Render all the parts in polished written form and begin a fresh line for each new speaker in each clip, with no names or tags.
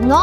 9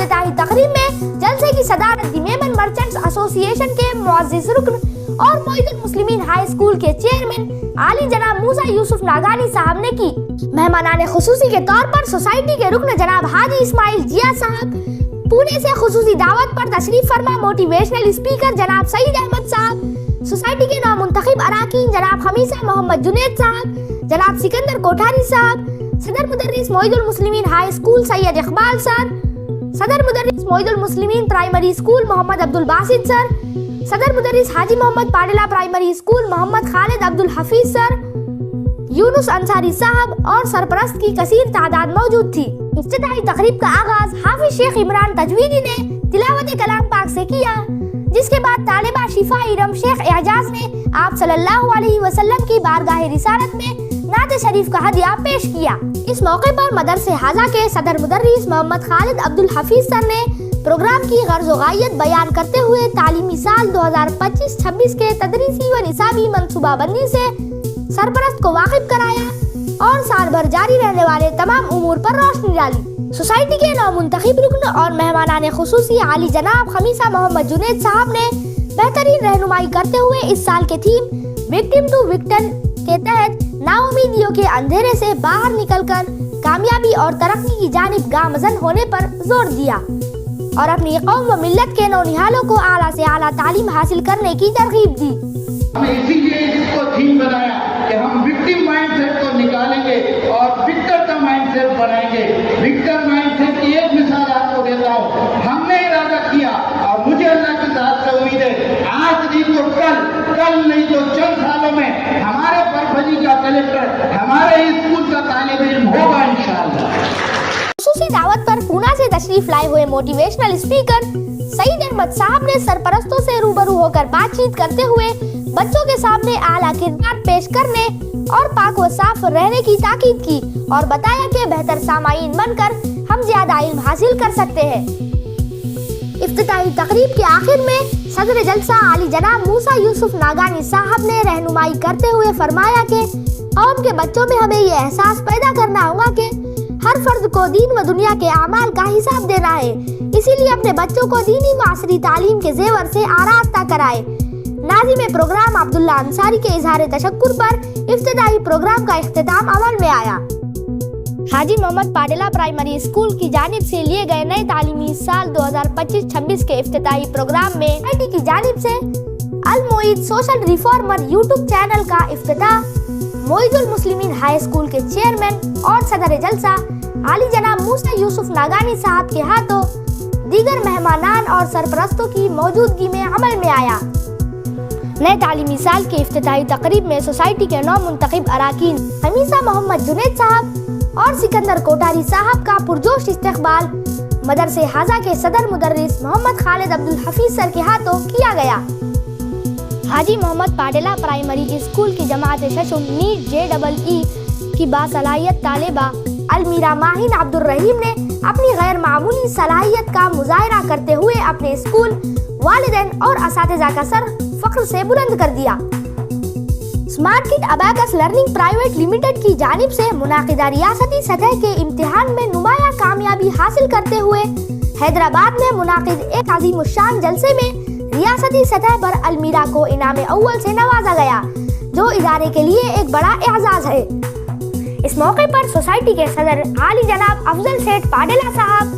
افتتاحی تقریب میں جلسے کی صدارت دی میمن مرچنٹس ایسوسی ایشن کے معزز رکن اور معید المسلمین ہائی اسکول کے چیئرمین عالی جناب موسیٰ یوسف ناگانی صاحب نے کی۔ مہمانان خصوصی کے طور پر سوسائٹی کے رکن جناب حاجی اسماعیل جیا صاحب، پونے سے خصوصی دعوت پر تشریف فرما موٹیویشنل اسپیکر جناب سعید احمد صاحب، سوسائٹی کے نو منتخب اراکین جناب خمیسہ محمد جنید صاحب، جناب سکندر کوٹھاری صاحب، صدر مدرس معید المسلمین ہائی اسکول سید اقبال سر، صدر مدرس معید المسلمین پرائمری اسکول محمد عبدالباسط سر، صدر مدرس حاجی محمد پاڈلا پرائمری اسکول محمد خالد عبدالحفیظ سر، یونس انصاری صاحب اور سرپرست کی کثیر تعداد موجود تھی۔ افتتاحی تقریب کا آغاز حافظ شیخ عمران تجویدی نے تلاوت کلام پاک سے کیا، جس کے بعد طالبہ شفا ارم شیخ اعجاز نے آپ صلی اللہ علیہ وسلم کی بارگاہ رسالت میں نعت شریف کا ہدیہ پیش کیا۔ اس موقع پر مدرسہ حاضہ کے صدر مدرس محمد خالد عبدالحفیظ سر نے پروگرام کی غرض و غایت بیان کرتے ہوئے تعلیمی سال 2025-26 کے تدریسی و نصابی منصوبہ بندی سے سرپرست کو واقف کرایا اور سال بھر جاری رہنے والے تمام امور پر روشنی ڈالی۔ سوسائٹی کے نو منتخب رکن اور مہمانان خصوصی عالی جناب خمیسہ محمد جنید صاحب نے بہترین رہنمائی کرتے ہوئے اس سال کے تھیم وکٹم ٹو وکٹر کے تحت ناامیدیوں کے اندھیرے سے باہر نکل کر کامیابی اور ترقی کی جانب گامزن ہونے پر زور دیا اور اپنی قوم و ملت کے نونہالوں کو اعلیٰ سے اعلیٰ تعلیم حاصل کرنے کی ترغیب دی۔
ہم نے اسی لیے اس کو تھیم بنایا کہ ہم وکٹم مائنڈ سیٹ کو نکالیں گے اور وکٹر کا مائنڈ سیٹ بنائیں گے۔ وکٹر مائنڈ سیٹ کی ایک مثال آپ کو دیتا ہوں۔ ہم نے ارادہ کیا اور مجھے اللہ کے ساتھ سے امید ہے آج نہیں تو کل نہیں تو چند سالوں میں ہمارے پربھنی کا کلیکٹر ہمارے اسکول کا طالب علم ہوگا انشاءاللہ۔
خصوصی دعوت پر پونا سے تشریف لائے ہوئے موٹیویشنل اسپیکر سعید احمد صاحب نے سرپرستوں سے روبرو ہو کر بات چیت کرتے ہوئے بچوں کے سامنے اعلیٰ کردار پیش کرنے اور پاک و صاف رہنے کی تاکید کی اور بتایا کہ بہتر سامعین بن کر ہم زیادہ علم حاصل کر سکتے ہیں۔ افتتاحی تقریب کے آخر میں صدر جلسہ عالی جناب موسیٰ یوسف ناگانی صاحب نے رہنمائی کرتے ہوئے فرمایا کہ قوم کے بچوں میں ہمیں یہ احساس پیدا کرنا ہوگا کہ ہر فرد کو دین و دنیا کے اعمال کا حساب دینا ہے، اسی لیے اپنے بچوں کو دینی معاشری تعلیم کے زیور سے آراستہ کرائے۔ ناظم پروگرام عبداللہ انصاری کے اظہار تشکر پر افتتاحی پروگرام کا اختتام عمل میں آیا۔ حاجی محمد پاڈلا پرائمری اسکول کی جانب سے لیے گئے نئے تعلیمی سال 2025-26 کے افتتاحی پروگرام میں سوسائٹی کی جانب سے Muid social reformer YouTube channel کا افتتاح معید المسلمین ہائی اسکول کے چیئرمین اور صدر جلسہ عالی جناب موسیٰ یوسف ناگانی صاحب کے ہاتھوں دیگر مہمانان اور سرپرستوں کی موجودگی میں عمل میں آیا۔ نئے تعلیمی سال کی افتتاحی تقریب میں سوسائٹی کے نو منتخب اراکین خمیسہ محمد جنید صاحب اور سکندر کوٹھاری صاحب کا پرجوش استقبال مدرسہ حاضہ کے صدر مدرس محمد خالد عبدالحفیظ سر کے ہاتھوں کیا گیا۔ حاجی محمد پاڈلا پرائمری اسکول کی جماعت ششم نیٹ JEE کی باصلاحیت طالبہ المیرا ماہین عبد الرحیم نے اپنی غیر معمولی صلاحیت کا مظاہرہ کرتے ہوئے اپنے اسکول، والدین اور اساتذہ کا سر فخر سے بلند کر دیا۔ اسمارٹ کڈ ابیکس لرننگ پرائیویٹ لمیٹڈ کی جانب سے منعقدہ ریاستی سطح کے امتحان میں نمایاں کامیابی حاصل کرتے ہوئے حیدرآباد میں منعقد ایک عظیم الشان جلسے میں ریاستی سطح پر المیرا کو انعام اول سے نوازا گیا، جو ادارے کے لیے ایک بڑا اعزاز ہے۔ اس موقع پر سوسائٹی کے صدر عالی جناب افضل سیٹھ پاڈلا صاحب،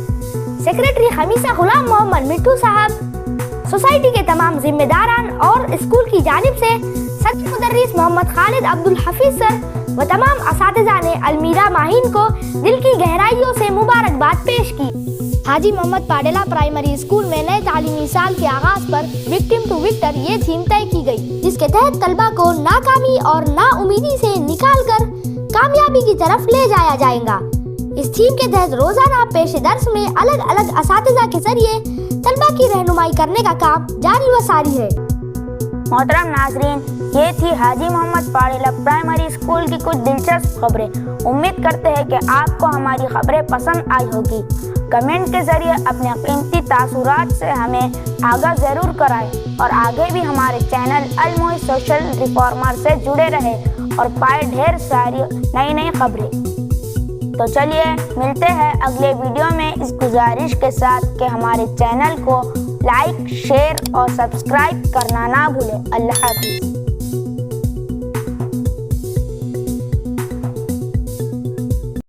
سیکریٹری خمیسہ غلام محمد مٹھو صاحب، سوسائٹی کے تمام ذمہ داران اور اسکول کی جانب سے صدر مدرس محمد خالد عبدالحفیظ سر و تمام اساتذہ نے المیرا ماہین کو دل کی گہرائیوں سے مبارکباد پیش کی۔ حاجی محمد پاڈلا پرائمری اسکول میں نئے تعلیمی سال کے آغاز پر وکٹم ٹو وکٹر یہ تھیم طے کی گئی، جس کے تحت طلبہ کو ناکامی اور نا امیدی سے نکال کر کامیابی کی طرف لے جایا جائے گا۔ اس تھیم کے تحت روزانہ پیش درس میں الگ الگ اساتذہ کے ذریعے طلبہ کی رہنمائی کرنے کا کام جاری و ساری ہے۔
محترم ناظرین، یہ تھی حاجی محمد پاڈلا پرائمری اسکول کی کچھ دلچسپ خبریں۔ امید کرتے ہیں کہ آپ کو ہماری خبریں پسند آئی ہوگی۔ کمنٹ کے ذریعے اپنے قیمتی تاثرات سے ہمیں آگاہ ضرور کرائیں اور آگے بھی ہمارے چینل المعید سوشل ریفارمر سے جڑے رہے اور پائے ڈھیر ساری نئی خبریں۔ تو چلیے ملتے ہیں اگلے ویڈیو میں اس گزارش کے ساتھ کہ ہمارے چینل کو لائک، شیئر اور سبسکرائب کرنا نہ بھولیں۔ اللہ حافظ۔